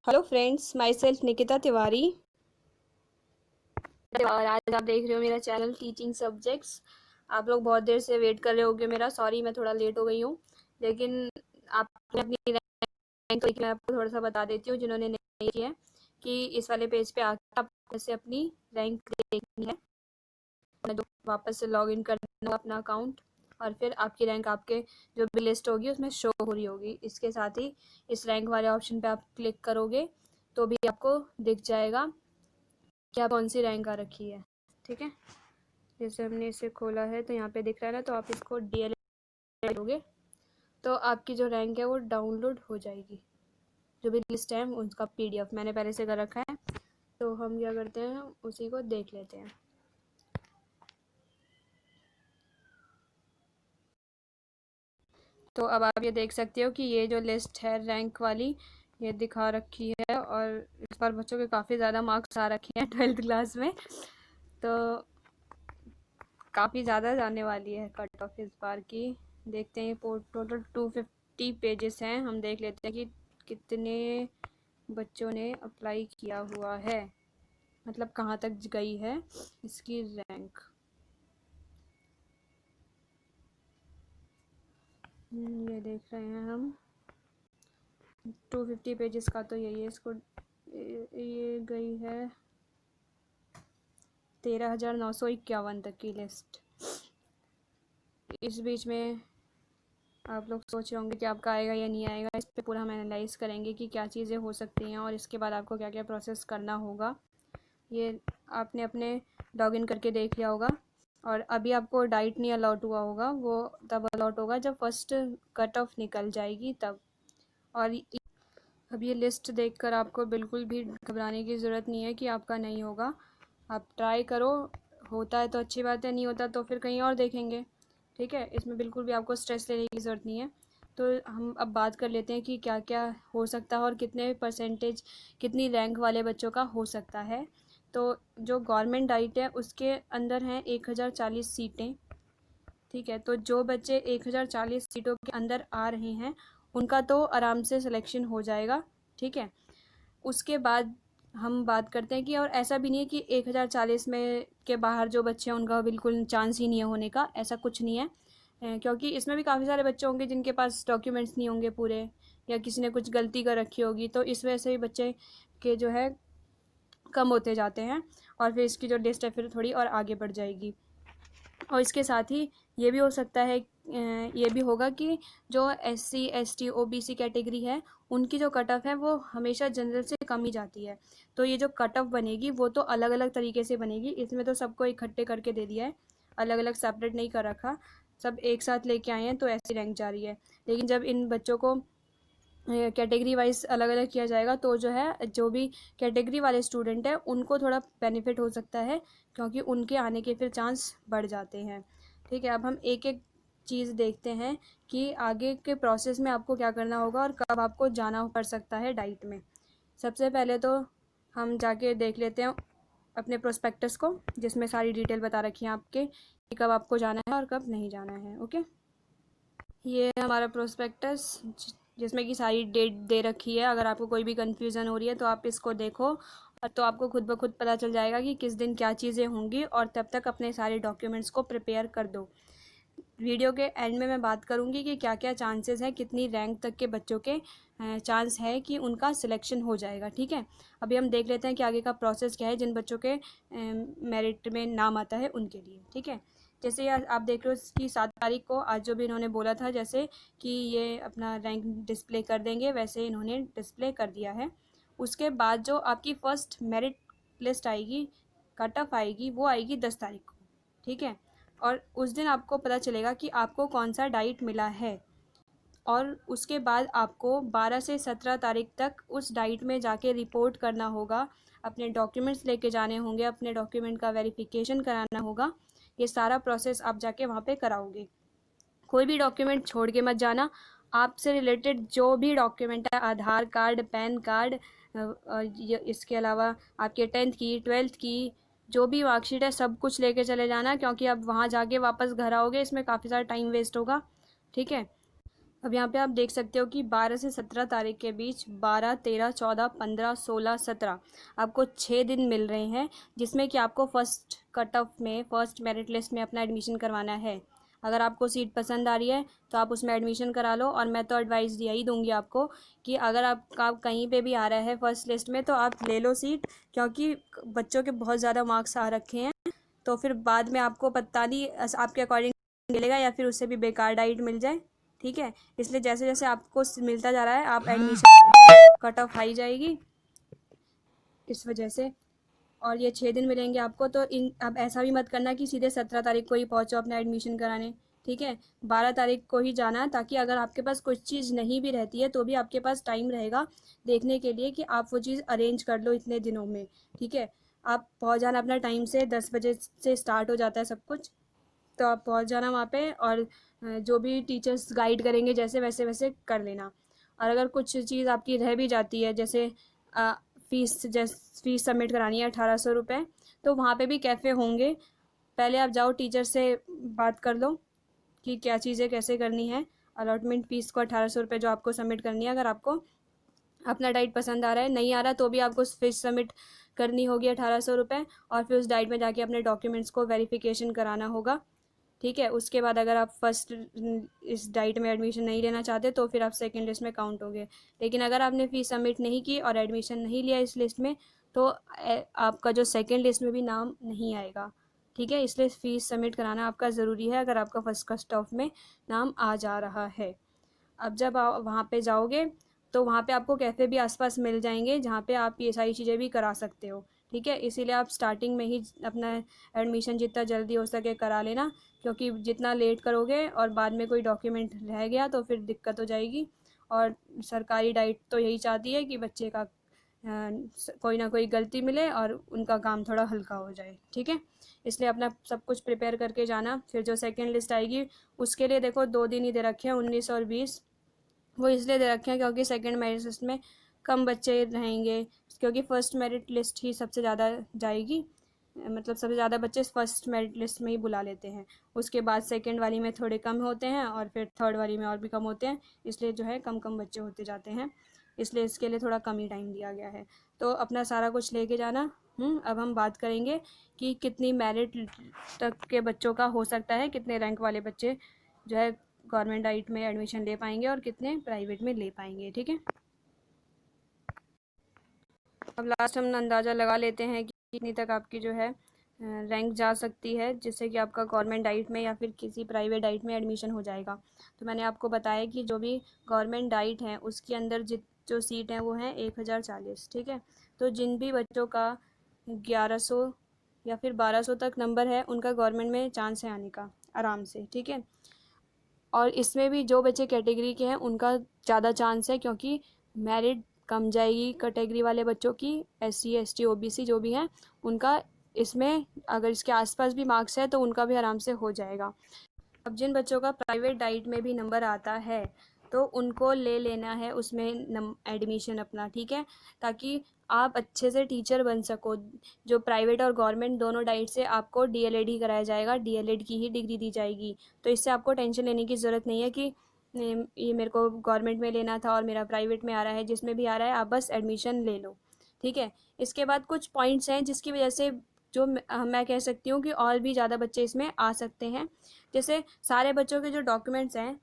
Hello friends, my self Nikita Tiwari और आज आप देख रहे हो मेरा चैनल टीचिंग सब्जेक्ट्स। आप लोग बहुत देर से वेट कर रहे होगे मेरा। सॉरी, मैं थोड़ा लेट हो गई हूँ, लेकिन आपने अपनी रैंक मैं आपको थोड़ा सा बता देती हूँ जिन्होंने नहीं किया है कि इस वाले पेज पे आकर आप कैसे अपनी रैंक देखनी है। वापस से लॉग इन करना होगा अपना अकाउंट और फिर आपकी रैंक आपके जो भी लिस्ट होगी उसमें शो हो रही होगी। इसके साथ ही इस रैंक वाले ऑप्शन पे आप क्लिक करोगे तो भी आपको दिख जाएगा कि आप कौन सी रैंक आ रखी है। ठीक है, जैसे हमने इसे खोला है तो यहाँ पे दिख रहा है ना, तो आप इसको DL करोगे तो आपकी जो रैंक है वो डाउनलोड हो जाएगी। जो भी लिस्ट है उसका PDF मैंने पहले से कर रखा है, तो हम क्या करते हैं उसी को देख लेते हैं। तो अब आप ये देख सकते हो कि ये जो लिस्ट है रैंक वाली ये दिखा रखी है और इस बार बच्चों के काफ़ी ज़्यादा मार्क्स आ रखे हैं 12th क्लास में, तो काफ़ी ज़्यादा जाने वाली है कट ऑफ इस बार की। देखते हैं टोटल 250 पेजेस हैं। हम देख लेते हैं कि कितने बच्चों ने अप्लाई किया हुआ है, मतलब कहाँ तक गई है इसकी रैंक। ये देख रहे हैं हम 250 पेजेस का, तो यही है। इसको ये गई है 13,951 तक की लिस्ट। इस बीच में आप लोग सोच रहे होंगे कि आपका आएगा या नहीं आएगा। इस पे पूरा हम एनालाइज करेंगे कि क्या चीज़ें हो सकती हैं और इसके बाद आपको क्या क्या प्रोसेस करना होगा। ये आपने अपने लॉगिन करके देख लिया होगा और अभी आपको डाइट नहीं अलॉट हुआ होगा, वो तब अलॉट होगा जब फर्स्ट कट ऑफ निकल जाएगी तब। और अब ये लिस्ट देखकर आपको बिल्कुल भी घबराने की ज़रूरत नहीं है कि आपका नहीं होगा। आप ट्राई करो, होता है तो अच्छी बात है, नहीं होता तो फिर कहीं और देखेंगे। ठीक है, इसमें बिल्कुल भी आपको स्ट्रेस लेने की ज़रूरत नहीं है। तो हम अब बात कर लेते हैं कि क्या क्या हो सकता है और कितने परसेंटेज कितनी रैंक वाले बच्चों का हो सकता है। तो जो गवर्नमेंट डाइट है उसके अंदर हैं 1040 सीटें। ठीक है, तो जो बच्चे 1040 सीटों के अंदर आ रहे हैं उनका तो आराम से सिलेक्शन हो जाएगा। ठीक है, उसके बाद हम बात करते हैं कि और ऐसा भी नहीं है कि 1040 में के बाहर जो बच्चे हैं उनका बिल्कुल चांस ही नहीं है होने का, ऐसा कुछ नहीं है। क्योंकि इसमें भी काफ़ी सारे बच्चे होंगे जिनके पास डॉक्यूमेंट्स नहीं होंगे पूरे, या किसी ने कुछ गलती कर रखी होगी, तो इस वजह से भी बच्चे के जो है कम होते जाते हैं और फिर इसकी जो लिस्ट है फिर थोड़ी और आगे बढ़ जाएगी। और इसके साथ ही ये भी हो सकता है, ये भी होगा कि जो SC ST OBC कैटेगरी है उनकी जो कट ऑफ है वो हमेशा जनरल से कम ही जाती है। तो ये जो कट ऑफ बनेगी वो तो अलग अलग तरीके से बनेगी। इसमें तो सबको इकट्ठे करके दे दिया है, अलग अलग सेपरेट नहीं कर रखा, सब एक साथ लेके आए हैं तो ऐसी रैंक जा रही है। लेकिन जब इन बच्चों को कैटेगरी वाइज अलग अलग किया जाएगा तो जो है जो भी कैटेगरी वाले स्टूडेंट हैं उनको थोड़ा बेनिफिट हो सकता है, क्योंकि उनके आने के फिर चांस बढ़ जाते हैं। ठीक है, अब हम एक एक चीज़ देखते हैं कि आगे के प्रोसेस में आपको क्या करना होगा और कब आपको जाना पड़ सकता है डाइट में। सबसे पहले तो हम जाके देख लेते हैं अपने प्रोस्पेक्टस को, जिसमें सारी डिटेल बता रखी है आपके कि कब आपको जाना है और कब नहीं जाना है। ओके, ये हमारा प्रोस्पेक्टस जिसमें कि सारी डेट दे रखी है। अगर आपको कोई भी कन्फ्यूज़न हो रही है तो आप इसको देखो और तो आपको खुद ब खुद पता चल जाएगा कि किस दिन क्या चीज़ें होंगी, और तब तक अपने सारे डॉक्यूमेंट्स को प्रिपेयर कर दो। वीडियो के एंड में मैं बात करूंगी कि क्या क्या चांसेस हैं, कितनी रैंक तक के बच्चों के चांस है कि उनका सिलेक्शन हो जाएगा। ठीक है, अभी हम देख लेते हैं कि आगे का प्रोसेस क्या है जिन बच्चों के मेरिट में नाम आता है उनके लिए। ठीक है, जैसे आप देख रहे हो कि 7 तारीख को आज जो भी इन्होंने बोला था जैसे कि ये अपना रैंक डिस्प्ले कर देंगे, वैसे इन्होंने डिस्प्ले कर दिया है। उसके बाद जो आपकी फ़र्स्ट मेरिट लिस्ट आएगी, कट ऑफ आएगी, वो आएगी 10 तारीख को। ठीक है, और उस दिन आपको पता चलेगा कि आपको कौन सा डाइट मिला है, और उसके बाद आपको 12 से 17 तारीख तक उस डाइट में जाके रिपोर्ट करना होगा। अपने डॉक्यूमेंट्स लेके जाने होंगे, अपने डॉक्यूमेंट का वेरिफिकेशन कराना होगा। ये सारा प्रोसेस आप जाके वहाँ पे कराओगे। कोई भी डॉक्यूमेंट छोड़ के मत जाना। आपसे रिलेटेड जो भी डॉक्यूमेंट है, आधार कार्ड, पैन कार्ड, इसके अलावा आपके 10th की 12th की जो भी मार्कशीट है सब कुछ लेके चले जाना, क्योंकि अब वहाँ जाके वापस घर आओगे इसमें काफ़ी सारा टाइम वेस्ट होगा। ठीक है, अब यहाँ पे आप देख सकते हो कि 12 से 17 तारीख के बीच 12, 13, 14, 15, 16, 17 आपको 6 दिन मिल रहे हैं, जिसमें कि आपको फर्स्ट कट ऑफ में, फर्स्ट मेरिट लिस्ट में अपना एडमिशन करवाना है। अगर आपको सीट पसंद आ रही है तो आप उसमें एडमिशन करा लो। और मैं तो एडवाइस यही दूंगी आपको कि अगर आपका कहीं पे भी आ रहा है फर्स्ट लिस्ट में तो आप ले लो सीट, क्योंकि बच्चों के बहुत ज़्यादा मार्क्स आ रखे हैं। तो फिर बाद में आपको पता नहीं आपके अकॉर्डिंग मिलेगा या फिर उससे भी बेकार डाइट मिल जाए। ठीक है, इसलिए जैसे जैसे आपको मिलता जा रहा है आप एडमिशन कट ऑफ हाई जाएगी इस वजह से। और ये 6 दिन मिलेंगे आपको, तो इन अब ऐसा भी मत करना कि सीधे 17 तारीख को ही पहुँचो अपना एडमिशन कराने। ठीक है, 12 तारीख को ही जाना, ताकि अगर आपके पास कुछ चीज़ नहीं भी रहती है तो भी आपके पास टाइम रहेगा देखने के लिए कि आप वो चीज़ अरेंज कर लो इतने दिनों में। ठीक है, आप पहुँच जाना अपना टाइम से, 10 बजे से स्टार्ट हो जाता है सब कुछ। तो आप पहुँच जाना वहाँ पे, और जो भी टीचर्स गाइड करेंगे जैसे वैसे वैसे कर लेना। और अगर कुछ चीज़ आपकी रह भी जाती है, जैसे फ़ीस सबमिट करानी है 1800 रुपये, तो वहाँ पे भी कैफ़े होंगे। पहले आप जाओ टीचर से बात कर लो कि क्या चीज़ें कैसे करनी है। अलॉटमेंट फ़ीस को 1800 रुपये जो आपको सबमिट करनी है, अगर आपको अपना डाइट पसंद आ रहा है, नहीं आ रहा तो भी आपको फ़ीस सबमिट करनी होगी 1800 रुपये। और फिर उस डाइट में जाके अपने डॉक्यूमेंट्स को वेरिफिकेशन कराना होगा। ठीक है, उसके बाद अगर आप फर्स्ट इस डाइट में एडमिशन नहीं लेना चाहते तो फिर आप सेकंड लिस्ट में काउंट होगे। लेकिन अगर आपने फ़ीस सबमिट नहीं की और एडमिशन नहीं लिया इस लिस्ट में, तो आपका जो सेकंड लिस्ट में भी नाम नहीं आएगा। ठीक है, इसलिए फ़ीस सबमिट कराना आपका ज़रूरी है अगर आपका फर्स्ट कट ऑफ में नाम आ जा रहा है। अब जब आप वहाँ पे जाओगे तो वहाँ पे आपको कैफ़े भी आसपास मिल जाएंगे जहाँ पे आप ये सारी चीज़ें भी करा सकते हो। ठीक है, इसीलिए आप स्टार्टिंग में ही अपना एडमिशन जितना जल्दी हो सके करा लेना, क्योंकि जितना लेट करोगे और बाद में कोई डॉक्यूमेंट रह गया तो फिर दिक्कत हो जाएगी। और सरकारी डाइट तो यही चाहती है कि बच्चे का कोई ना कोई गलती मिले और उनका काम थोड़ा हल्का हो जाए। ठीक है, इसलिए अपना सब कुछ प्रिपेयर करके जाना। फिर जो सेकेंड लिस्ट आएगी उसके लिए देखो 2 दिन ही दे रखे हैं, 19 और 20। वो इसलिए दे रखे हैं क्योंकि सेकंड मेरिट लिस्ट में कम बच्चे रहेंगे, क्योंकि फ़र्स्ट मेरिट लिस्ट ही सबसे ज़्यादा जाएगी। मतलब सबसे ज़्यादा बच्चे फ़र्स्ट मेरिट लिस्ट में ही बुला लेते हैं। उसके बाद सेकंड वाली में थोड़े कम होते हैं और फिर थर्ड वाली में और भी कम होते हैं, इसलिए जो है कम कम बच्चे होते जाते हैं। इसलिए इसके लिए थोड़ा कम ही टाइम दिया गया है। तो अपना सारा कुछ लेके जाना। अब हम बात करेंगे कि कितनी मेरिट तक के बच्चों का हो सकता है, कितने रैंक वाले बच्चे जो है गवर्नमेंट डाइट में एडमिशन ले पाएंगे और कितने प्राइवेट में ले पाएंगे। ठीक है, अब लास्ट हम अंदाज़ा लगा लेते हैं कि कितनी तक आपकी जो है रैंक जा सकती है, जिससे कि आपका गवर्नमेंट डाइट में या फिर किसी प्राइवेट डाइट में एडमिशन हो जाएगा। तो मैंने आपको बताया कि जो भी गवर्नमेंट डाइट है उसके अंदर जो सीट हैं वो हैं 1040। ठीक है, तो जिन भी बच्चों का 1100 या फिर 1200 तक नंबर है उनका गवर्नमेंट में चांस है आने का आराम से। ठीक है, और इसमें भी जो बच्चे कैटेगरी के हैं उनका ज़्यादा चांस है, क्योंकि मेरिट कम जाएगी कैटेगरी वाले बच्चों की। SC ST OBC जो भी हैं उनका इसमें अगर इसके आसपास भी मार्क्स है तो उनका भी आराम से हो जाएगा। अब जिन बच्चों का प्राइवेट डाइट में भी नंबर आता है तो उनको ले लेना है उसमें एडमिशन अपना। ठीक है, ताकि आप अच्छे से टीचर बन सको। जो प्राइवेट और गवर्नमेंट दोनों डाइट से आपको DLED ही कराया जाएगा, DLED की ही डिग्री दी जाएगी। तो इससे आपको टेंशन लेने की ज़रूरत नहीं है कि ये मेरे को गवर्नमेंट में लेना था और मेरा प्राइवेट में आ रहा है। जिसमें भी आ रहा है आप बस एडमिशन ले लो। ठीक है, इसके बाद कुछ पॉइंट्स हैं जिसकी वजह से जो मैं कह सकती हूँ कि और भी ज़्यादा बच्चे इसमें आ सकते हैं। जैसे सारे बच्चों के जो डॉक्यूमेंट्स हैं,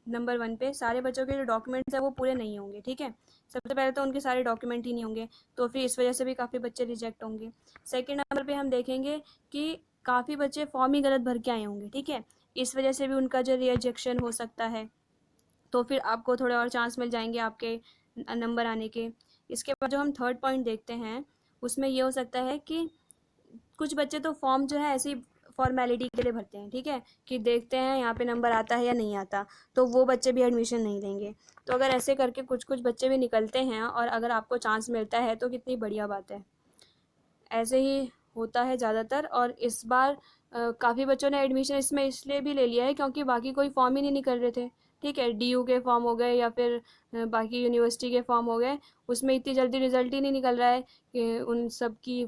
नंबर 1 पे सारे बच्चों के जो डॉक्यूमेंट्स हैं वो पूरे नहीं होंगे। ठीक है, सबसे पहले तो उनके सारे डॉक्यूमेंट ही नहीं होंगे, तो फिर इस वजह से भी काफ़ी बच्चे रिजेक्ट होंगे। सेकंड नंबर पे हम देखेंगे कि काफ़ी बच्चे फॉर्म ही गलत भर के आए होंगे। ठीक है, इस वजह से भी उनका जो रिजेक्शन हो सकता है, तो फिर आपको थोड़े और चांस मिल जाएंगे आपके नंबर आने के। इसके बाद जो हम थर्ड पॉइंट देखते हैं उसमें ये हो सकता है कि कुछ बच्चे तो फॉर्म जो है ऐसी फॉर्मेलिटी के लिए भरते हैं। ठीक है, कि देखते हैं यहाँ पे नंबर आता है या नहीं आता, तो वो बच्चे भी एडमिशन नहीं लेंगे। तो अगर ऐसे करके कुछ कुछ बच्चे भी निकलते हैं और अगर आपको चांस मिलता है तो कितनी बढ़िया बात है। ऐसे ही होता है ज़्यादातर। और इस बार काफ़ी बच्चों ने एडमिशन इसमें इसलिए भी ले लिया है क्योंकि बाकी कोई फॉर्म ही नहीं निकल रहे थे। ठीक है, DU के फॉर्म हो गए या फिर बाकी यूनिवर्सिटी के फॉर्म हो गए, उसमें इतनी जल्दी रिज़ल्ट ही नहीं निकल रहा है कि उन सब की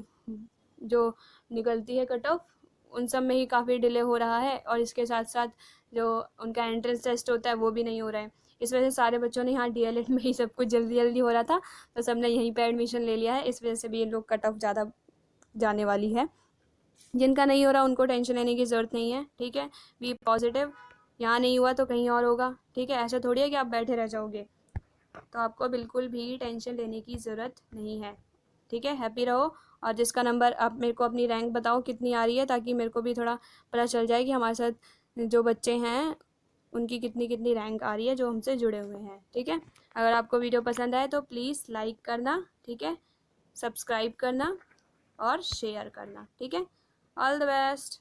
जो निकलती है कट ऑफ, उन सब में ही काफ़ी डिले हो रहा है। और इसके साथ साथ जो उनका एंट्रेंस टेस्ट होता है वो भी नहीं हो रहा है। इस वजह से सारे बच्चों ने यहाँ DLED में ही सब कुछ जल्दी जल्दी हो रहा था तो सब ने यहीं पे एडमिशन ले लिया है। इस वजह से भी ये लोग कट ऑफ ज़्यादा जाने वाली है। जिनका नहीं हो रहा उनको टेंशन लेने की ज़रूरत नहीं है, ठीक है। बी पॉजिटिव, यहाँ नहीं हुआ तो कहीं और होगा, ठीक है। ऐसा थोड़ी है कि आप बैठे रह जाओगे, तो आपको बिल्कुल भी टेंशन लेने की ज़रूरत नहीं है, ठीक है। हैप्पी रहो। और जिसका नंबर, आप मेरे को अपनी रैंक बताओ कितनी आ रही है, ताकि मेरे को भी थोड़ा पता चल जाए कि हमारे साथ जो बच्चे हैं उनकी कितनी कितनी रैंक आ रही है जो हमसे जुड़े हुए हैं, ठीक है। अगर आपको वीडियो पसंद आए तो प्लीज़ लाइक करना, ठीक है, सब्सक्राइब करना और शेयर करना, ठीक है। All the best.